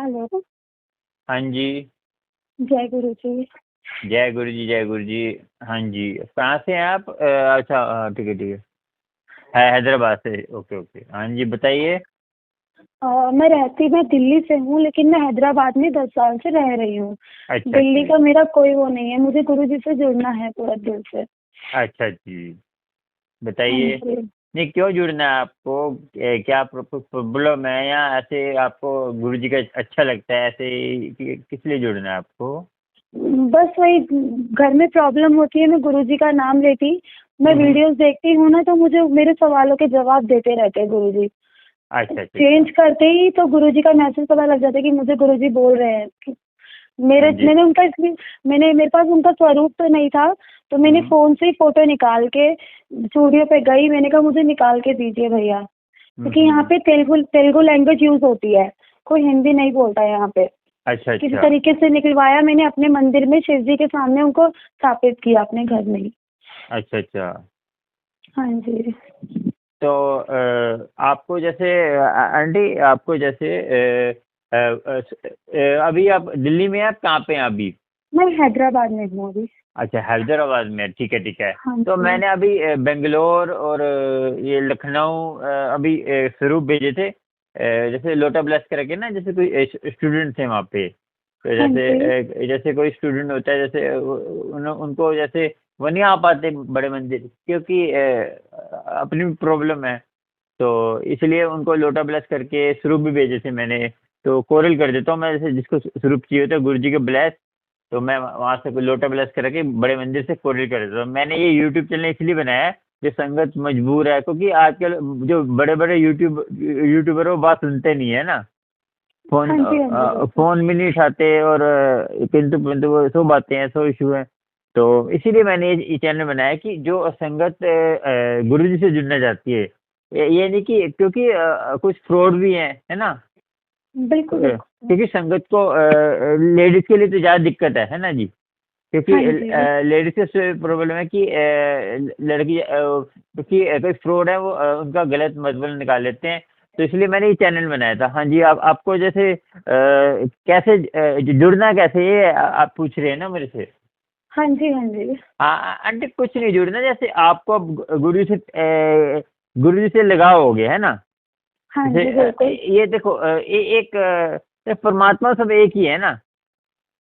Hello. हाँ जी। जय गुरु जी। जय गुरु जी, जय गुरु जी। हाँ जी, कहाँ से हैं आप? अच्छा, हाँ, ठीक है ठीक है हैदराबाद से। ओके ओके, हाँ जी, बताइए। मैं दिल्ली से हूँ, लेकिन मैं हैदराबाद में 10 साल से रह रही हूँ। अच्छा दिल्ली जी। का मेरा कोई वो नहीं है, मुझे गुरु जी से जुड़ना है पूरा दिल से। अच्छा जी, हाँ बताइए। जी। नहीं, क्यों जुड़ना है आपको? क्या प्रॉब्लम है, या ऐसे आपको गुरु जी का अच्छा लगता है, ऐसे किस लिए जुड़ना है आपको? बस वही, घर में प्रॉब्लम होती है, मैं गुरु जी का नाम लेती, मैं हम्म। वीडियोस देखती हूँ ना, तो मुझे मेरे सवालों के जवाब देते रहते हैं गुरु जी। अच्छा अच्छा चेंज अच्छा। करते ही तो गुरु जी का मैसेज पता लग जाता है कि मुझे गुरु जी बोल रहे हैं कि हाँ मेरे जी। मैंने उनका इसलिए मैंने मेरे पास उनका स्वरूप तो नहीं था, तो मैंने हम्म फोन से ही फोटो निकाल के स्टूडियो पे गई, मैंने कहा मुझे निकाल के दीजिए भैया, क्योंकि यहाँ हम्म। पे तेलुगु तेलुगु लैंग्वेज यूज होती है, कोई हिंदी नहीं बोलता है यहाँ पे। अच्छा किसी अच्छा तरीके से निकलवाया मैंने, अपने मंदिर में शिव जी के सामने उनको स्थापित किया अपने घर में ही। अच्छा अच्छा। हाँ जी। तो आपको जैसे आंटी, आपको जैसे अभी आप दिल्ली में हैं? आप कहाँ पे हैं अभी? मैं हैदराबाद में हूँ अभी। अच्छा, हैदराबाद में, ठीक है ठीक है। हाँ तो जी। मैंने अभी बेंगलोर और ये लखनऊ अभी स्वरूप भेजे थे। जैसे लोटा ब्लस करके ना, जैसे कोई स्टूडेंट थे वहाँ पे। तो हाँ जैसे जी। जैसे कोई स्टूडेंट होता है, जैसे उनको जैसे वो नहीं आ पाते बड़े मंदिर, क्योंकि अपनी प्रॉब्लम है। तो इसलिए उनको लोटा ब्लेस करके स्वरूप भी भेजे थे मैंने। तो कोरल कर देता हूँ मैं, जैसे जिसको स्वरूप चाहिए होता है गुरु जी के ब्लेस, तो मैं वहाँ से लोटा ब्लेस करके बड़े मंदिर से कोरल कर देता हूँ। मैंने ये यूट्यूब चैनल इसलिए बनाया है, जो संगत मजबूर है, क्योंकि आजकल जो बड़े बड़े यूट्यूबर वो बात सुनते नहीं है ना। फोन हाँ जी। हाँ जी बिल्कुल। फोन भी नहीं उठाते, और किंतु परंतु वो सो बातें हैं, सो इशू है। तो इसीलिए मैंने ये चैनल बनाया कि जो संगत गुरु जी से जुड़ना चाहती है, ये नहीं कि, क्योंकि कुछ फ्रॉड भी है ना। बिल्कुल बिल्कुल। क्योंकि संगत को लेडीज के लिए तो ज़्यादा दिक्कत है ना जी। क्योंकि हाँ जी। लेडीज से प्रॉब्लम है कि लड़की क्योंकि कोई फ्रॉड है, वो उनका गलत मतलब निकाल लेते हैं। तो इसलिए मैंने ये चैनल बनाया था। हाँ जी, आप आपको जैसे कैसे जुड़ना कैसे, ये आप पूछ रहे हैं ना मेरे से? हाँ जी। हाँ जी। हाँ आंटी, कुछ नहीं जुड़ना, जैसे आपको अब गुरु जी से लगाव हो गया है ना। हाँ जैसे जी बिल्कुल। ये देखो, एक परमात्मा सब एक ही है ना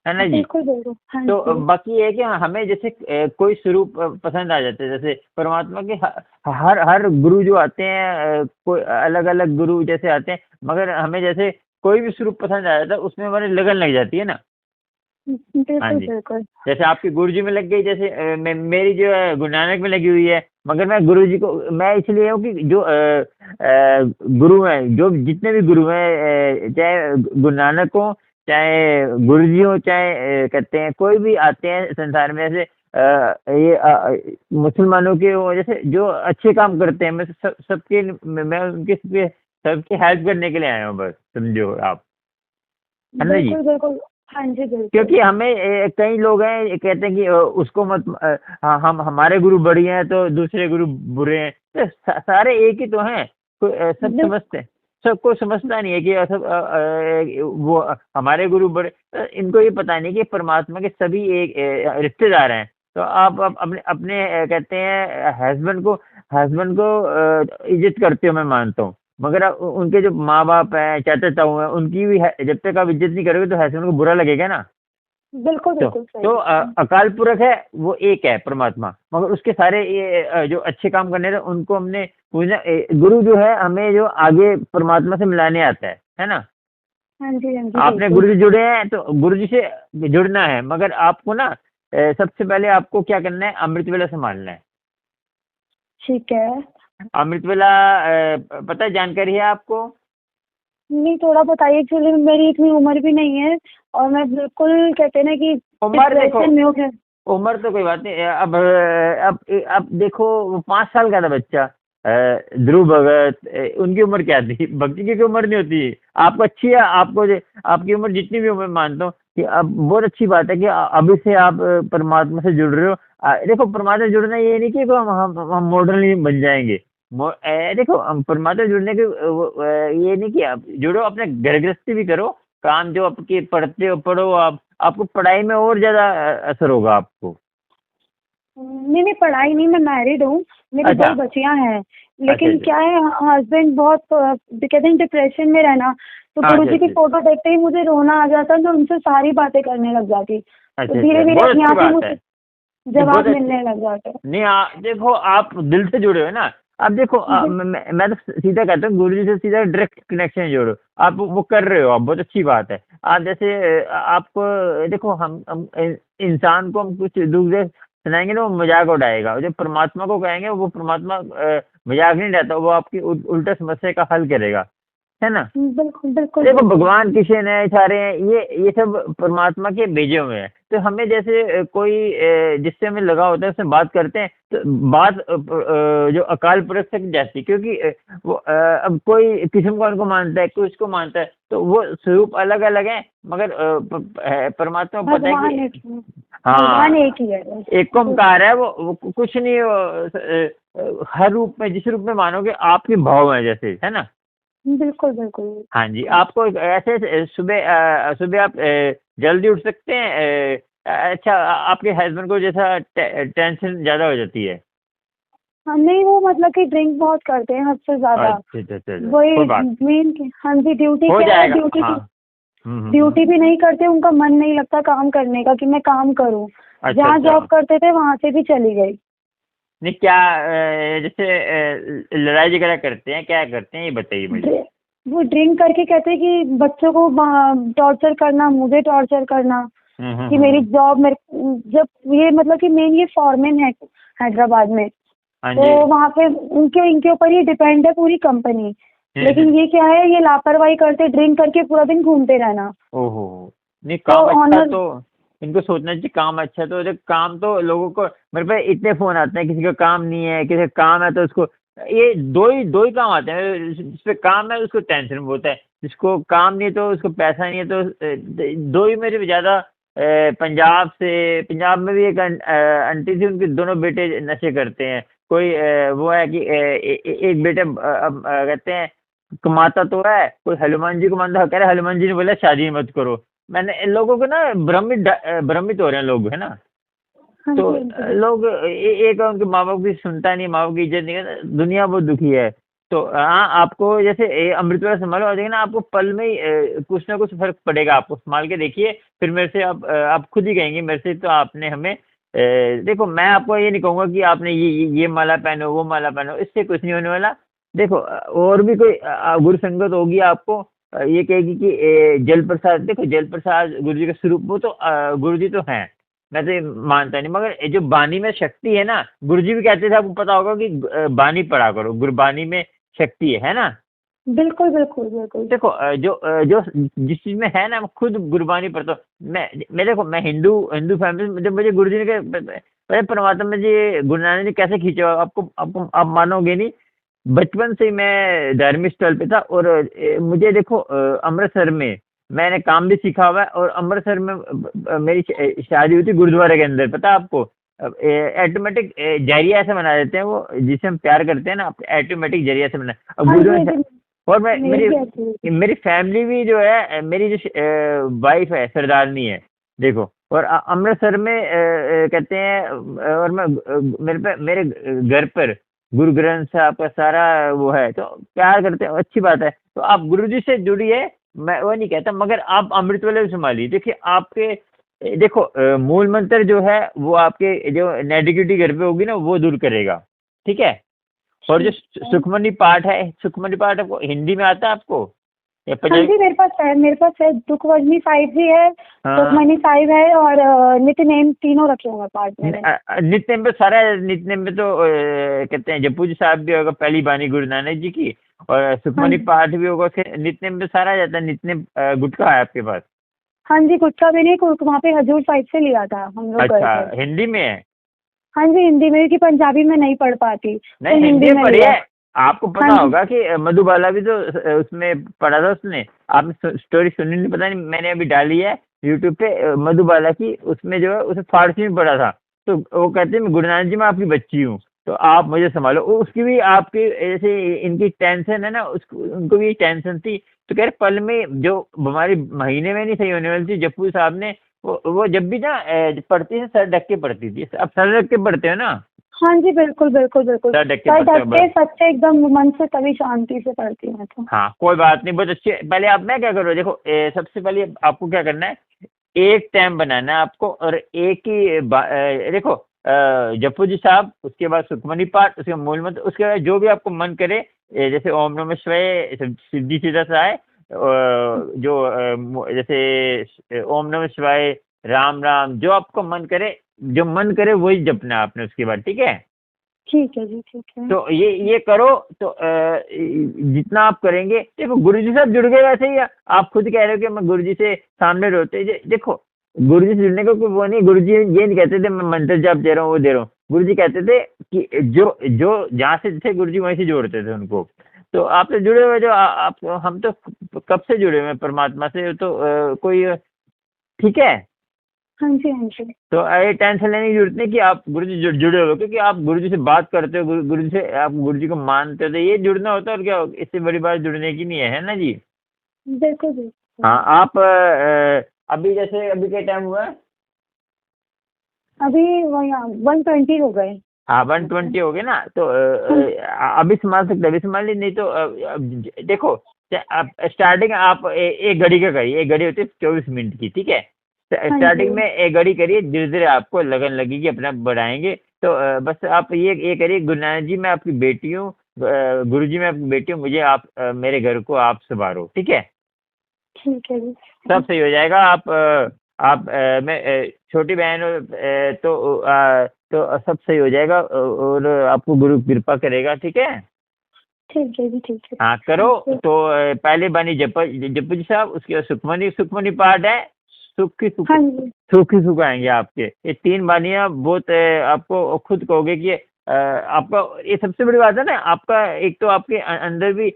जी। बिल्कुल बिल्कुल। हाँ तो जी। बाकी ये है कि हमें जैसे कोई स्वरूप पसंद आ जाते हैं, जैसे परमात्मा के हर हर गुरु जो आते हैं, कोई अलग अलग गुरु जैसे आते हैं, मगर हमें जैसे कोई भी स्वरूप पसंद आ जाता है, उसमें हमारी लगन लग जाती है ना। हाँ बिल्कुल जी। बिल्कुल। जैसे आपकी गुरु जी में लग गई, जैसे मेरी जो है गुरु नानक में लगी हुई है। मगर मैं गुरु जी को मैं इसलिए हूँ कि जो गुरु हैं, जो जितने भी गुरु हैं, चाहे गुरु नानक हो, चाहे गुरु जी हो, चाहे कहते हैं कोई भी आते हैं संसार में, ऐसे ये मुसलमानों के हो, जैसे जो अच्छे काम करते हैं, मैं सबके मैं उनके सबकी हेल्प करने के लिए आया हूँ, बस समझो आप, है ना जी। बिल्कुल बिल्कुल। हाँ जी बिल्कुल। क्योंकि हमें कई लोग हैं ये कहते हैं कि उसको मत हम हमारे गुरु बढ़िया हैं तो दूसरे गुरु बुरे हैं, तो सारे एक ही तो हैं। सब बिल- समझते हैं। सबको समझता नहीं है कि सब वो हमारे गुरु बड़े, इनको ये पता नहीं कि परमात्मा के सभी एक रिश्तेदार हैं। तो आप अपने अपने कहते हैं हस्बैंड को इज्जत करते हो, मैं मानता हूँ। मगर उनके जो माँ बाप हैं, चाचा ताऊ हैं, उनकी भी जब तक आप इज्जत नहीं करोगे तो हस्बैंड को बुरा लगेगा ना। बिल्कुल तो बिल्कुल सही तो बात है। अकाल पुरख है, वो एक है परमात्मा, मगर उसके सारे ये जो अच्छे काम करने थे उनको हमने पूजना। गुरु जो है हमें जो आगे परमात्मा से मिलाने आता है ना। हाँ जी। हाँ जी आपने बिल्कुल। गुरु जी जुड़े हैं तो गुरु जी से जुड़ना है, मगर आपको ना सबसे पहले आपको क्या करना है, अमृत वेला संभालना है। ठीक है। अमृत वेला पता है, जानकारी है आपको? नहीं, थोड़ा बताइए, एक्चुअली मेरी इतनी उम्र भी नहीं है, और मैं बिल्कुल कहते हैं ना कि उम्र देखो, डिप्रेशन में हूँ। उम्र तो कोई बात नहीं। अब देखो, वो 5 साल का था बच्चा, ध्रुव भगत, उनकी उम्र क्या थी? भक्ति की कोई उम्र नहीं होती। आपको अच्छी है, आपकी उम्र जितनी भी उम्र मानता हूँ कि अब बहुत अच्छी बात है कि अभी से आप परमात्मा से जुड़ रहे हो। देखो, परमात्मा से जुड़ना ये नहीं कि हम मॉडर्न ही बन जाएंगे। देखो, हम परमात्मा से जुड़ने के ये नहीं कि आप जुड़ो, अपने घर गृहस्थी भी करो, काम जो आपके पढ़ो आप, आपको पढ़ाई में और ज़्यादा असर होगा आपको। नहीं नहीं, पढ़ाई नहीं, मैं मैरिड हूँ, मेरी अच्छा। 2 बच्चियां हैं। अच्छा लेकिन अच्छा। क्या है, हस्बैंड बहुत कहते हैं डिप्रेशन में रहना, तो गुरु अच्छा जी की अच्छा। फोटो देखते ही मुझे रोना आ जाता, तो उनसे सारी बातें करने लग जाती, तो अच्छा अच्छा, धीरे धीरे बहुत अपने अच्छी आप ही बात है। मुझे नहीं, बहुत जवाब अच्छी। मिलने लग जाते हैं। नहीं देखो आप दिल से जुड़े हो ना। अब देखो बिल- मैं तो सीधा कहता हूँ गुरु जी से सीधा डायरेक्ट कनेक्शन जोड़ो। आप वो कर रहे हो, आप बहुत अच्छी बात है। आप जैसे आपको देखो हम इंसान को हम कुछ दुख दे सुनाएंगे ना, वो मजाक उड़ाएगा। जो परमात्मा को कहेंगे वो परमात्मा मजाक नहीं रहता, वो आपकी उल्टा समस्या का हल करेगा, है ना। बिल्कुल बिल्कुल देखो बिल्कुल। भगवान किशन है, सारे हैं, ये सब परमात्मा के भेजे हुए हैं। तो हमें जैसे कोई जिससे हमें लगा होता है उससे बात करते हैं, तो बात जो अकाल पुरख तक जाती है, क्योंकि वो अब कोई किसी भगवान को मानता है, कोई उसको मानता है, तो वो स्वरूप अलग अलग है, मगर परमात्मा को पता है भगवान एक कि ही है। भगवान हाँ एक ही है बस। एक ओमकार है। वो कुछ नहीं, हर रूप में, जिस रूप में मानोगे आपके भाव है, जैसे, है ना। बिल्कुल बिल्कुल। हाँ जी, आपको ऐसे सुबह सुबह आप जल्दी उठ सकते हैं। अच्छा, आपके हस्बैंड को जैसा टेंशन ज़्यादा हो जाती है। हाँ नहीं, वो मतलब कि ड्रिंक बहुत करते हैं हद से ज्यादा। अच्छा अच्छा अच्छा अच्छा, कोई वही बात मेन। हाँ जी, ड्यूटी हो क्या है, जाएगा। हाँ। ड्यूटी भी नहीं करते, उनका मन नहीं लगता काम करने का कि मैं काम करूं। अच्छा जहाँ अच्छा। जॉब करते थे वहां से भी चली गई। नहीं क्या जैसे लड़ाई झगड़ा करते हैं, क्या करते हैं, ये बताइए मुझे। ड्रि- वो ड्रिंक करके कहते कि बच्चों को टॉर्चर करना, मुझे टॉर्चर करना, कि मेरी हम्म। जॉब मेरे, जब ये मतलब कि मेन ये फॉरमैन है हैदराबाद में, हाँ तो जी। वहाँ पे उनके इनके ऊपर ही डिपेंड है पूरी कंपनी। लेकिन हम्म। ये क्या है, ये लापरवाही करते, ड्रिंक करके पूरा दिन घूमते रहना। ओहो। नहीं, तो काम अच्छा ऑनर। तो इनको सोचना चाहिए। काम अच्छा तो देख, काम तो लोगों को, मेरे पे इतने फोन आते हैं, किसी का काम नहीं है, किसी का काम है तो उसको, ये दो ही काम आते हैं। जिस पे काम है उसको टेंशन बहुत है, जिसको काम नहीं है तो उसको पैसा नहीं है, तो दो ही मेरे ज्यादा पंजाब में भी एक आंटी थी, उनके दोनों बेटे नशे करते हैं। कोई वो है कि एक बेटे कहते हैं कमाता तो है, कोई हनुमान जी को मानता है, कह रहे हनुमान जी ने बोला शादी मत करो। मैंने इन लोगों को ना भ्रमित हो रहे हैं लोग, है ना। हाँ तो जी हाँ जी। लोग एक है, उनके माँ बाप की सुनता नहीं, माँ बाप की इज्जत नहीं करता, दुनिया बहुत दुखी है। तो हाँ, आपको जैसे अमृत वेला संभालो, हो जाएगा ना, आपको पल में ही कुछ ना कुछ फर्क पड़ेगा। आपको संभाल के देखिए, फिर मेरे से आप खुद ही कहेंगे मेरे से तो आपने हमें देखो, मैं आपको ये नहीं कहूँगा कि आपने ये माला पहनो, वो माला पहनो, इससे कुछ नहीं होने वाला। देखो और भी कोई गुरु संगत होगी आपको ये कहेगी कि जल प्रसाद, देखो जल प्रसाद गुरु जी का स्वरूप, वो तो गुरु जी तो हैं, मैं तो ये मानता नहीं, मगर ये जो बानी में शक्ति है ना, गुरुजी भी कहते थे, आपको पता होगा कि बानी पढ़ा करो, गुरबानी में शक्ति है ना। बिल्कुल बिल्कुल बिल्कुल। देखो जो जिस चीज में है ना, मैं खुद गुरबानी पढ़ता हूँ। मैं देखो, मैं हिंदू हिंदू फैमिली में, जब मुझे गुरुजी ने पहले परमात्मा में जी गुरु नानक जी कैसे खींचे, आपको आपको आप मानोगे नहीं। बचपन से ही मैं धार्मिक स्थल पे था, और मुझे देखो अमृतसर में मैंने काम भी सीखा हुआ है, और अमृतसर में मेरी शादी हुई थी गुरुद्वारे के अंदर, पता है आपको। ऑटोमेटिक जरिया ऐसे बना देते हैं, वो जिसे हम प्यार करते हैं ना, ऑटोमेटिक जरिया से बना। अब हाँ गुरु जी हाँ ने, जी। और मैं मेरी भी ऐसी हुई थी। मेरी फैमिली भी जो है, मेरी जो वाइफ है सरदारनी है, देखो। और अमृतसर में कहते हैं और मैं मेरे पे मेरे घर पर गुरु ग्रंथ साहब का सारा वो है, तो प्यार करते हैं, अच्छी बात है। तो आप गुरु जी से जुड़िए, मैं वो नहीं कहता, मगर आप अमृत वेले भी संभालिए। देखिए आपके देखो मूल मंत्र जो है वो आपके जो नेगेटिविटी घर पे होगी ना, वो दूर करेगा, ठीक है। और जो ठीक है। सुखमनी पाठ है, सुखमनी पाठ आपको हिंदी में आता है आपको या हाँ पंजाबी। जी, मेरे पास है दुखवजनी साहिब भी है, हाँ। सुखमनी साहिब है, और नित्य नेम तीनों रखे हुए हैं पाठ मैंने। नित्य में सारा नित्य में तो कहते हैं जपू जी साहब भी होगा, पहली बानी गुरु नानक जी की, और हाँ सुखमनी पाठ भी होगा, फिर नित्य में सारा आ जाता है। नित्य गुटका है आपके पास। हाँ जी, गुटखा भी नहीं, वहाँ पे हजूर साहिब से लिया था, हम लोग गए अच्छा, थे। हिंदी में है। हाँ जी, हिंदी में, क्योंकि पंजाबी में नहीं पढ़ पाती, तो नहीं, हिंदी हिंदी में में पढ़ी लिया। है। आपको हाँ पता जी। होगा कि मधुबाला भी तो उसमें पढ़ा था उसने। आपने स्टोरी सुनी नहीं, पता नहीं, मैंने अभी डाली है यूट्यूब पे मधुबाला की, उसमें जो है उसे फारसी में पढ़ा था। तो वो कहते हैं मैं गुरु नानक जी में आपकी बच्ची हूँ। तो आप मुझे संभालो। उसकी भी आपकी जैसे इनकी टेंशन है ना, उसको उनको भी टेंशन थी। तो कह रहे पल में जो हमारी महीने में नहीं सही होने वाली थी, जप्पू साहब ने वो जब भी ना पढ़ती है सर ढक के पढ़ती थी। अब सर ढक के पढ़ते हो ना? हाँ जी, बिल्कुल बिल्कुल बिल्कुल। सर ढक के सर पढ़ते ढक हो के बस। सच्चे एकदम मन से तभी शांति से पढ़ती हूँ मैं तो। हाँ कोई बात नहीं, बहुत अच्छे। पहले आप मैं क्या करो, देखो सबसे पहले आपको क्या करना है, एक टाइम बनाना है आपको, और एक ही देखो जप्पू जी साहब, उसके बाद सुखमनी पाठ, उसके मूल मंत्र, उसके बाद जो भी आपको मन करे, जैसे ओम नमः शिवाय सिद्धि सीधा सा है, जो जैसे ओम नमः शिवाय, राम राम, जो आपको मन करे, जो मन करे वही जपना है आपने उसके बाद, ठीक है? ठीक है जी, ठीक है। तो ये करो। तो जितना आप करेंगे, देखो गुरुजी साहब जुड़ गए वैसे ही। आप खुद कह रहे हो कि मैं गुरुजी से सामने रोते, देखो गुरुजी से जुड़ने का कोई वो नहीं। गुरुजी ये नहीं कहते थे मैं मंत्र जाप दे रहा हूँ, वो दे रहा हूँ। गुरुजी कहते थे कि जो जो जहाँ से थे गुरुजी वहीं से जोड़ते थे उनको। तो आप तो जुड़े हुए, जो आप हम तो कब से जुड़े हुए हैं परमात्मा से, तो कोई ठीक है। हाँ जी, हाँ जी। तो ये टेंशन लेने की जरूरत नहीं कि आप गुरुजी जुड़े हो, क्योंकि आप गुरुजी से बात करते हो, गुरुजी से आप गुरुजी को मानते हो, तो ये जुड़ना होता है। और क्या, इससे बड़ी बात जुड़ने की नहीं है ना जी? बिल्कुल बिल्कुल। हाँ आप अभी जैसे अभी क्या टाइम हुआ है? अभी वही 120 हो गए। हाँ 120 हो गए ना। तो अभी संभाल सकते, अभी संभाल ली, नहीं तो देखो आप स्टार्टिंग आप एक घड़ी का करिए। एक घड़ी होती है 24 मिनट की, ठीक है? हाँ जी। स्टार्टिंग में एक घड़ी करिए, धीरे धीरे आपको लगन लगेगी, अपना बढ़ाएंगे। तो बस आप ये करिए, गुरु नानक जी मैं आपकी बेटी हूँ, गुरु जी मैं आपकी बेटी हूँ, मुझे आप मेरे घर को आप संवारो, ठीक है? ठीक है जी। सब सही हो जाएगा। आप मैं छोटी बहन हो, तो सब सही हो जाएगा, और आपको गुरु कृपा करेगा, ठीक है? ठीक है जी, ठीक है। हाँ करो। तो पहले बानी जप जी साहब, उसके बाद सुखमनी सुखमनी पाठ है। सुख ही सुख, हाँ जी। सुख ही सुख आएंगे आपके। ये 3 बानियां बहुत आपको खुद कहोगे कि आपका, ये सबसे बड़ी बात है ना, आपका एक तो आपके अंदर भी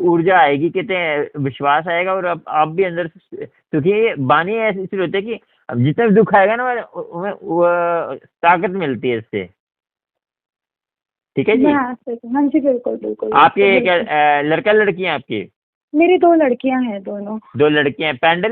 ऊर्जा आएगी, कहते हैं विश्वास आएगा, और आप भी अंदर से, क्योंकि ये बानी ऐसी इसलिए होती है कि अब जितना भी दुख आएगा ना, वो ताकत मिलती है इससे, ठीक है जी? हाँ जी, बिल्कुल बिल्कुल आपके क्या बिल्कुल। लड़का लड़की हैं आपकी? मेरी 2 लड़कियां हैं, दोनों। 2 लड़कियां हैं। पेंडल